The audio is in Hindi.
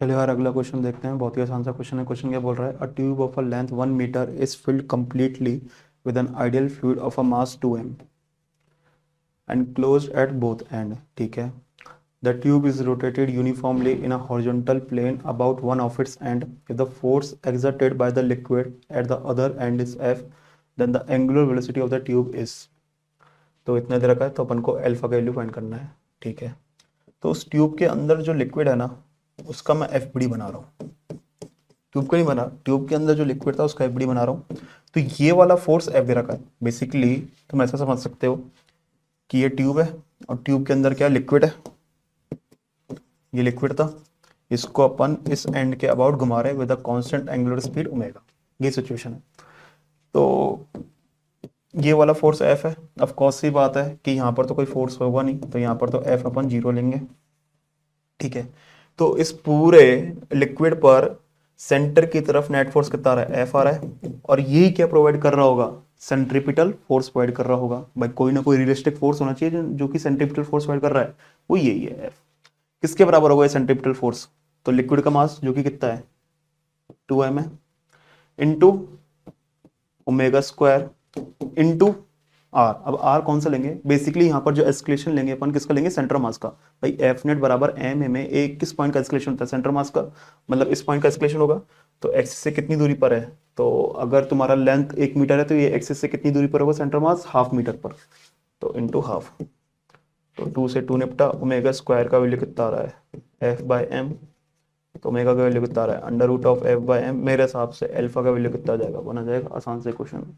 चलिए यार अगला क्वेश्चन देखते हैं। बहुत ही आसान सा क्वेश्चन है। क्वेश्चन क्या बोल रहा है? A tube of a length 1 metre is filled completely with an ideal fluid of a mass 2 m and closed at both end. ठीक है। The tube is rotated uniformly in a horizontal plane about one of its end. If the force exerted by the liquid at the other end is F, then the angular velocity of the tube is। तो इतना दे रखा है तो अपन को अल्फा का वैल्यू फाइंड करना है। ठीक है। तो उस ट्यूब के अंदर जो लिक्विड है ना, उसका मैं एफ बी बना रहा हूँ। ट्यूब का नहीं बना, ट्यूब के अंदर जो लिक्विड था उसका एफ बी बना रहा हूँ। तो ये वाला फोर्स एफ दे रखा है। बेसिकली तुम ऐसा समझ सकते हो कि ये ट्यूब है और ट्यूब के अंदर क्या लिक्विड है, ये लिक्विड था। इसको अपन इस एंड के अबाउट घुमा रहे हैं with a constant angular speed omega. ये सिचुएशन है। तो ये वाला फोर्स एफ है। ऑफ कोर्स सी बात है कि यहाँ पर तो कोई फोर्स होगा नहीं, तो यहाँ पर तो एफ अपन जीरो लेंगे। ठीक है। तो इस पूरे लिक्विड पर सेंटर की तरफ नेट फोर्स कितना आ रहा है? एफ आ रहा है। और यही क्या प्रोवाइड कर रहा होगा? सेंट्रीपिटल फोर्स प्रोवाइड कर रहा होगा। भाई कोई ना कोई रियलिस्टिक फोर्स होना चाहिए जो कि सेंट्रीपिटल फोर्स प्रोवाइड कर रहा है, वो यही है एफ। किसके बराबर होगा ये सेंट्रीपिटल फोर्स? तो लिक्विड का मास जो कि कितना है? 2m है, into omega square into R. अब आर कौन सा लेंगे? बेसिकली यहाँ पर जो एस्केलेशन लेंगे अपन, किसका लेंगे? सेंटर मास का। भाई एफ नेट बराबर एम एम ए, किस पॉइंट का एस्केलेशन होता है? सेंटर मास का। मतलब इस पॉइंट का एस्केलेशन होगा। तो एक्सिस से कितनी दूरी पर है? तो अगर तुम्हारा लेंथ 1 मीटर है तो ये एक्सिस से कितनी दूरी पर होगा? सेंटर मास हाफ मीटर पर। तो इंटू हाफ। तो 2 से 2 निपटा। ओमेगा स्क्वायर का वैल्यू कितना आ रहा है? F by M. तो ओमेगा का वैल्यू कितना आ रहा है? Under root of F by M. मेरे हिसाब से अल्फा का वैल्यू कितना आ जाएगा? बना जाएगा आसान से क्वेश्चन।